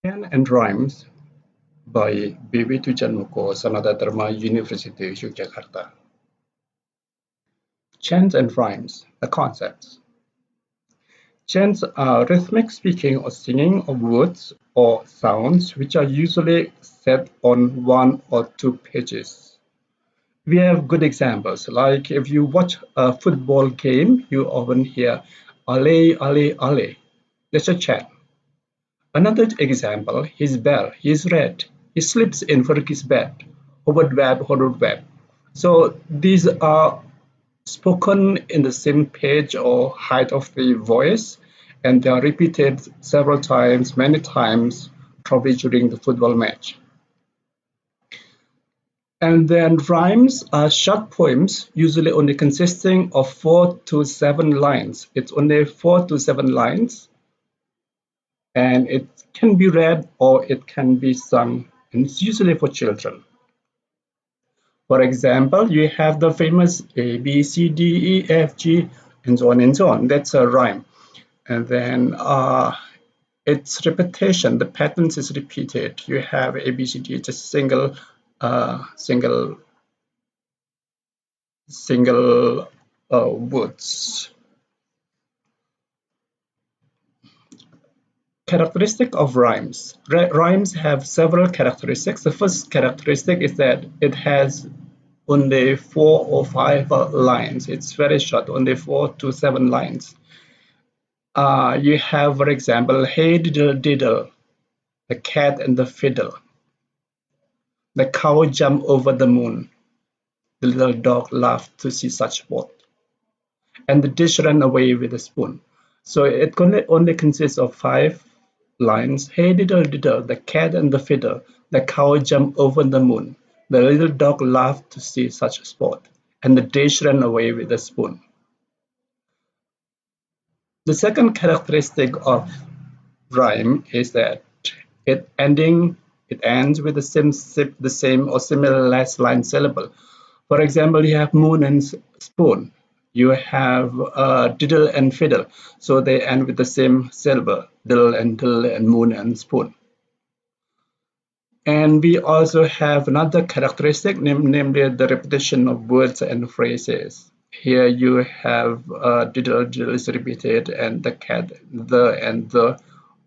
Chants and Rhymes by B.W. Tujanmoko, Sanada Dharma University, Yogyakarta. Chants and rhymes, the concepts. Chants are rhythmic speaking or singing of words or sounds which are usually said on one or two pages. We have good examples, like if you watch a football game, you often hear "Ale, ale, ale." That's a chant. Another example, his bell, he's red, he sleeps in Fergie's bed, Howard Webb, Howard Webb. So these are spoken in the same pitch or height of the voice, and they are repeated several times, many times, probably during the football match. And then rhymes are short poems, usually only consisting of 4 to 7 lines. It's only 4 to 7 lines, and it can be read or it can be sung, and it's usually for children. For example, you have the famous A, B, C, D, E, F, G, and so on and so on. That's a rhyme. And then its repetition, the patterns is repeated. You have A, B, C, D, just single words. Characteristic of rhymes. Rhymes have several characteristics. The first characteristic is that it has only 4 or 5 lines. It's very short, only 4 to 7 lines. You have, for example, hey diddle diddle, the cat and the fiddle. The cow jumped over the moon. The little dog laughed to see such sport. And the dish ran away with a spoon. So it only consists of 5 lines. Hey diddle diddle, the cat and the fiddle. The cow jumped over the moon. The little dog laughed to see such sport. And the dish ran away with a spoon. The second characteristic of rhyme is that it ends with the same or similar last line syllable. For example, you have moon and spoon. You have diddle and fiddle. So they end with the same syllable, diddle and moon and spoon. And we also have another characteristic, namely the repetition of words and phrases. Here you have diddle, diddle is repeated, and the cat, the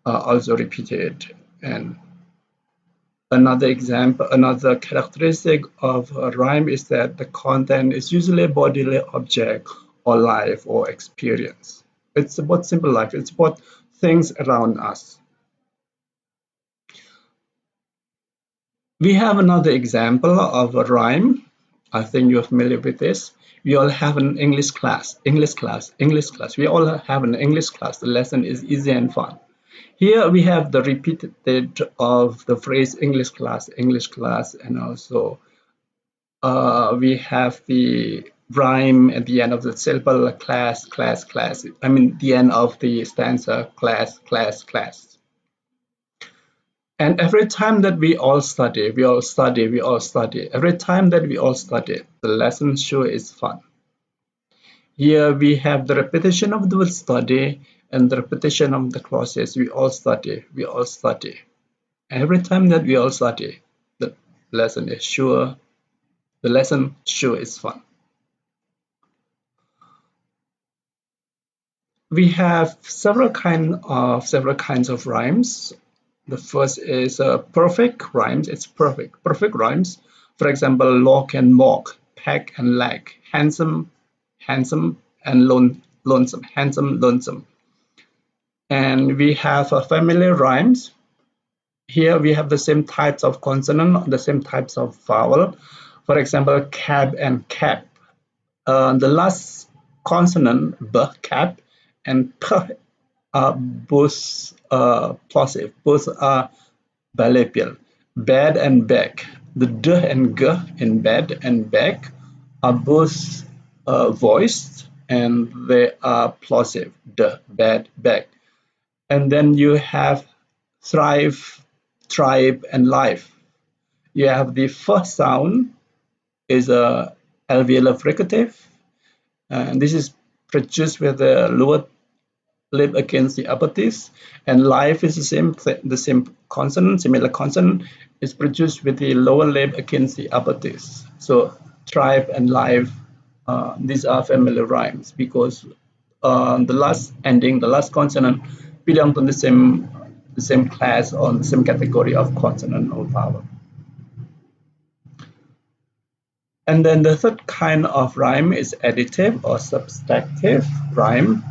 also repeated. And another characteristic of a rhyme is that the content is usually a bodily object or life or experience. It's about simple life. It's about things around us. We have another example of a rhyme. I think you're familiar with this. We all have an English class. We all have an English class. The lesson is easy and fun. Here we have the repeated of the phrase English class, and also we have the rhyme at the end of the syllable class. I mean, the end of the stanza class. And every time that we all study. Every time that we all study, the lesson sure is fun. Here we have the repetition of the word study and the repetition of the clauses. We all study. Every time that we all study, the lesson sure is fun. We have several kinds of rhymes. The first is perfect rhymes. It's perfect rhymes. For example, lock and walk, pack and lag, handsome and lonesome, handsome, lonesome. And we have family rhymes. Here we have the same types of consonant, the same types of vowel. For example, cab and cap. The last consonant, b, cap, and p are both plosive, both are bilabial. Bed and bag. The d and g in bed and bag are both voiced, and they are plosive. D, bed, bag. And then you have thrive, tribe, and life. You have the first sound is a alveolar fricative, and this is produced with the lip against the upper teeth, and life is the same consonant, similar consonant is produced with the lower lip against the upper teeth. So tribe and life, these are familiar rhymes because the last ending, the last consonant belong to the same class or the same category of consonant or vowel. And then the third kind of rhyme is additive or subtractive rhyme.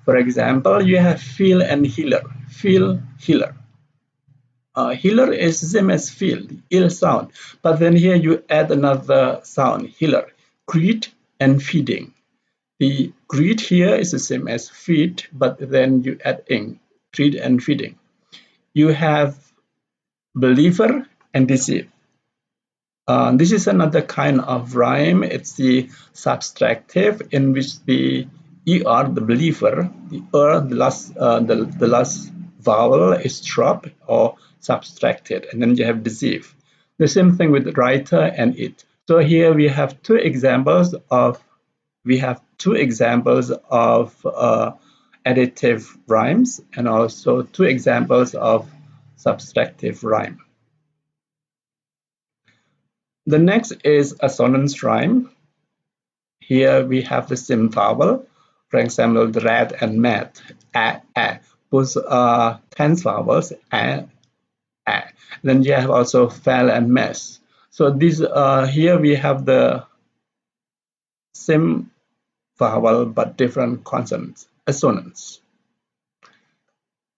For example, you have feel and healer. Feel, healer. Healer is the same as feel, ill sound, but then here you add another sound, healer. Greed and feeding. The greed here is the same as feed, but then you add ing, greed and feeding. You have believer and deceive. This is another kind of rhyme. It's the subtractive, in which the er, the believer, the last vowel is dropped or subtracted, and then you have deceive. The same thing with writer and it. So here we have two examples of additive rhymes and also two examples of subtractive rhyme. The next is assonance rhyme. Here we have the same vowel. For example, the red and mat, a. Both are tense vowels, a. Then you have also fell and mess. So these here we have the same vowel but different consonants, assonance.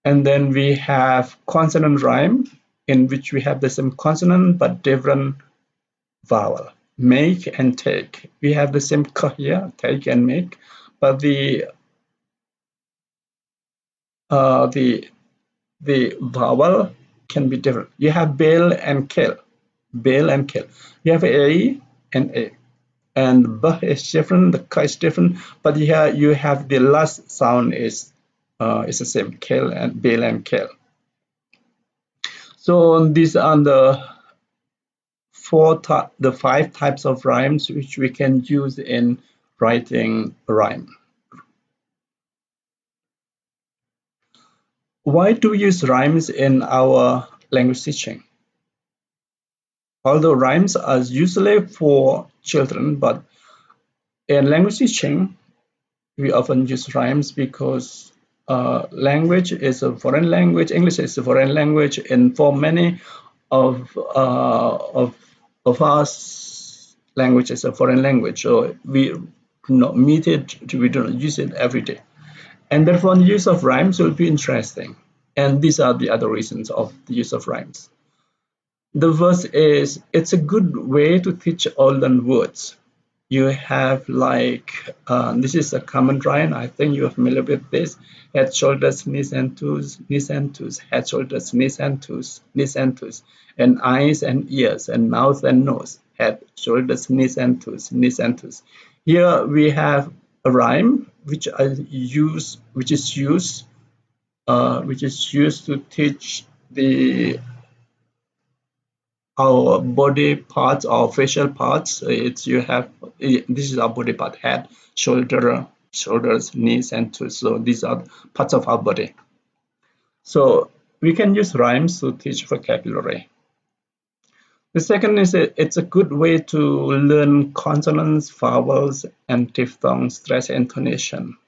And then we have consonant rhyme, in which we have the same consonant but different vowel, make and take. We have the same k here, take and make, but the vowel can be different. You have bail and kill, bail and kill. You have a and a, and b is different, the k is different, but here you have the last sound is the same, kill and bail and kill. So these are the 5 types of rhymes which we can use in writing a rhyme. Why do we use rhymes in our language teaching? Although rhymes are usually for children, but in language teaching, we often use rhymes because language is a foreign language. English is a foreign language, and for many of us, language is a foreign language. So we do not meet it, we do not use it every day. And therefore, the use of rhymes will be interesting. And these are the other reasons of the use of rhymes. The first is it's a good way to teach or learn words. You have like, this is a common rhyme. I think you are familiar with this. Head, shoulders, knees and toes, knees and toes, head, shoulders, knees and toes, knees and toes, and eyes and ears and mouth and nose, head, shoulders, knees and toes, knees and toes. Here we have a rhyme which is used to teach our body parts, our facial parts. This is our body part: head, shoulders, knees, and toes. So these are parts of our body. So we can use rhymes to teach vocabulary. The second is it's a good way to learn consonants, vowels, and diphthong stress intonation.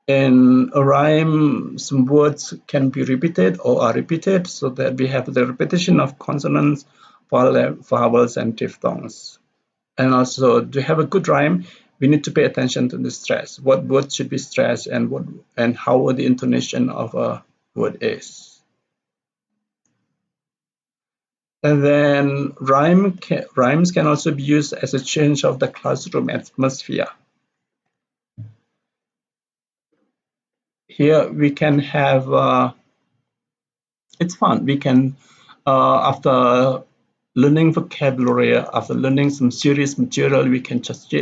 In a rhyme, some words can be repeated or are repeated, so that we have the repetition of consonants, vowels, and diphthongs. And also, to have a good rhyme, we need to pay attention to the stress. What words should be stressed, and how the intonation of a word is. And then rhymes can also be used as a change of the classroom atmosphere. Here we can have, it's fun. We can, after learning vocabulary, after learning some serious material, we can just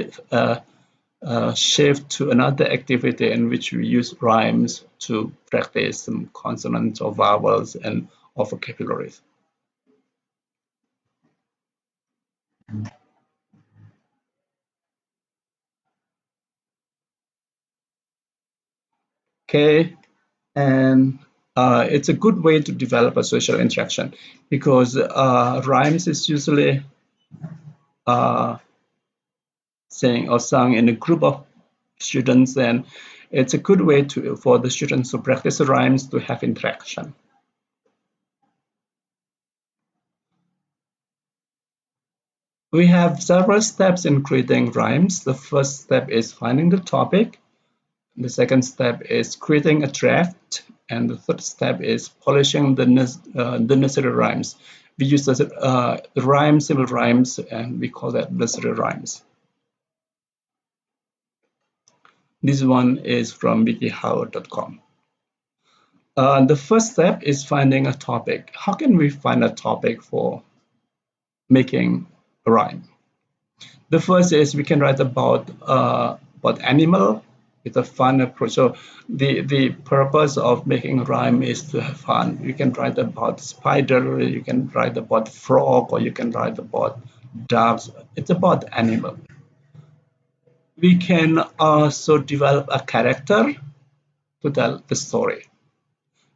shift to another activity in which we use rhymes to practice some consonants or vowels and or vocabularies. Okay, and it's a good way to develop a social interaction because rhymes is usually uh, saying or sung in a group of students, and it's a good way for the students to practice the rhymes to have interaction. We have several steps in creating rhymes. The first step is finding the topic. The second step is creating a draft, and the third step is polishing the necessary rhymes. We use the rhyme, simple rhymes, and we call that necessary rhymes. This one is from wikihow.com. The first step is finding a topic. How can we find a topic for making a rhyme? The first is we can write about animal with a fun approach. So the purpose of making a rhyme is to have fun. You can write about spider, you can write about frog, or you can write about doves. It's about animal. We can also develop a character to tell the story.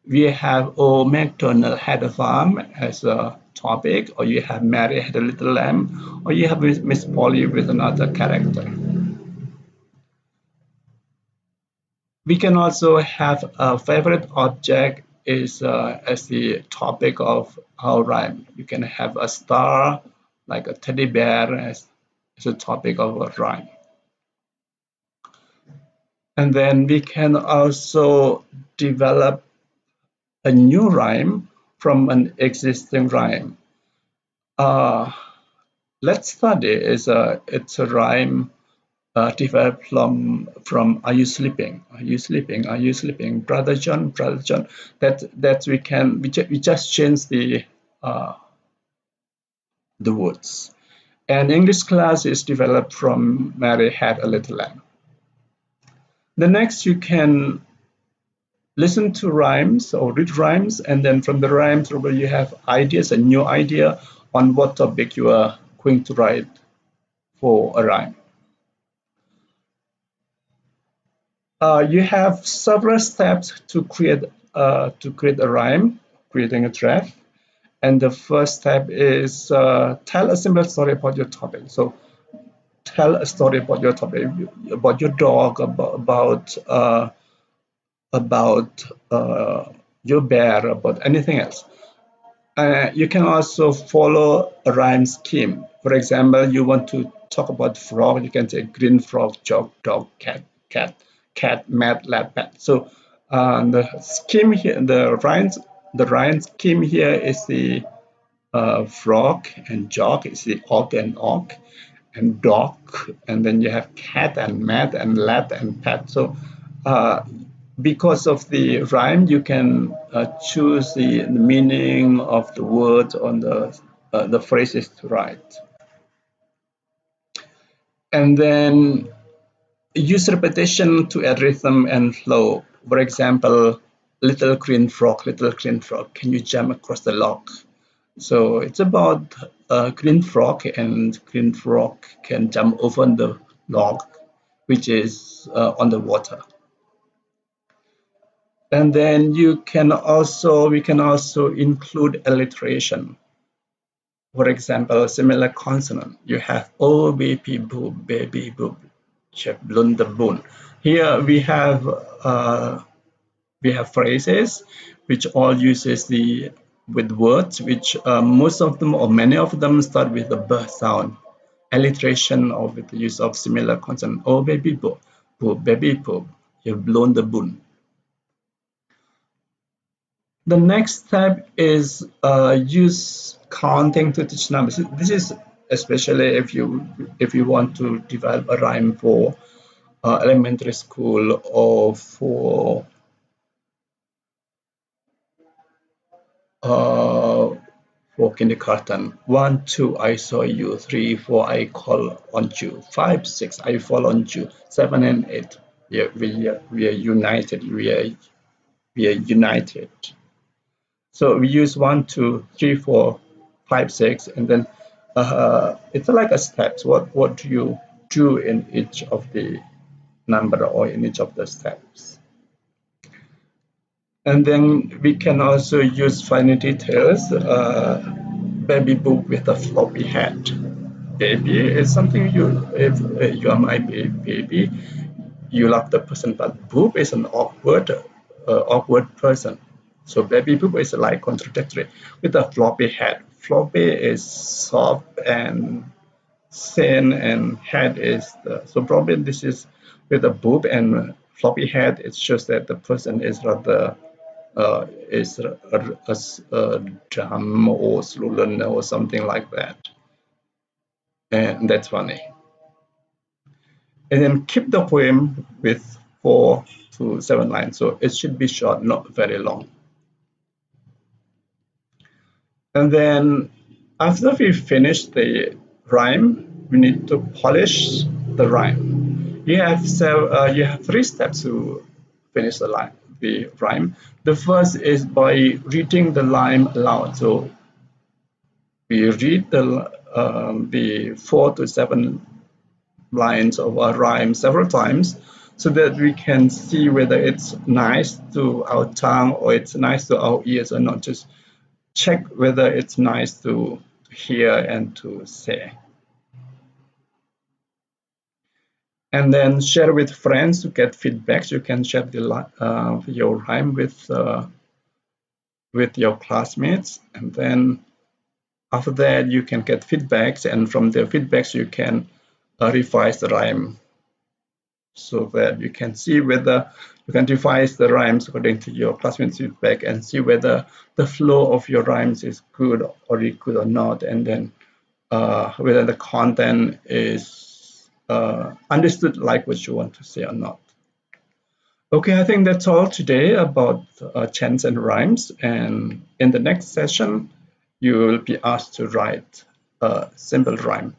We have MacDonald had a farm as a topic, or you have Mary had a little lamb, or you have Miss Polly with another character. We can also have a favorite object is as the topic of our rhyme. You can have a star, like a teddy bear, as a topic of a rhyme. And then we can also develop a new rhyme from an existing rhyme. Uh, let's study it's a rhyme developed from Are you sleeping? Are you sleeping? Are you sleeping? Brother John. That we just change the words. And English class is developed from Mary Had a Little Lamb. The next you can listen to rhymes or read rhymes, and then from the rhymes you have ideas, a new idea on what topic you are going to write for a rhyme. You have several steps to create a rhyme, creating a draft. And the first step is tell a simple story about your topic. So tell a story about your topic, about your dog, about your bear, about anything else. You can also follow a rhyme scheme. For example, you want to talk about frog, you can say green frog, jog, dog, cat, mat, lad, pet. So the scheme here, the rhyme scheme here is the frog, and jog is the og, and dog, and then you have cat and mat and lad and pet. So because of the rhyme, you can choose the meaning of the words on the phrases to write. And then use repetition to add rhythm and flow. For example, little green frog, can you jump across the log? So it's about a green frog, and green frog can jump over the log, which is on the water. And then we can also include alliteration. For example, similar consonant. You have O, B, P, boob, baby, boob, chep, blunda, boon. Here we have phrases which all uses the with words which most of them or many of them start with the b sound. Alliteration or with the use of similar consonant. Oh baby boo, boo baby boo, you've blown the boon. The next step is use counting to teach numbers. This is especially if you want to develop a rhyme for elementary school or uh, for kindergarten. 1, 2, I saw you. 3, 4, I call on you. 5, 6, I fall on you. 7 and 8, we are united. We are united. So we use 1, 2, 3, 4, 5, 6, and then it's like a steps. What do you do in each of the number or in each of the steps? And then we can also use finer details. Baby book with a floppy head. Baby is something you, if you are my baby, you love the person, but boob is an awkward person. So baby boob is like contradictory with a floppy head. Floppy is soft and thin, and head is so probably this is with a boob and floppy head. It shows that the person is rather dumb or swollen or something like that, and that's funny. And then keep the poem with 4 to 7 lines. So it should be short, not very long. And then after we finish the rhyme, we need to polish the rhyme. You have 3 steps to finish the rhyme. The first is by reading the rhyme aloud. So we read the 4 to 7 lines of a rhyme several times so that we can see whether it's nice to our tongue or it's nice to our ears, or not just check whether it's nice to hear and to say. And then share with friends to get feedbacks. You can share your rhyme with your classmates, and then after that you can get feedbacks, and from the feedbacks you can revise the rhyme so that you can see whether you can revise the rhymes according to your classmates' feedback and see whether the flow of your rhymes is good or not, and then whether the content is understood like what you want to say or not. Okay, I think that's all today about chants and rhymes, and in the next session you will be asked to write a simple rhyme.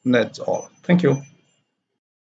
That's all. Thank you.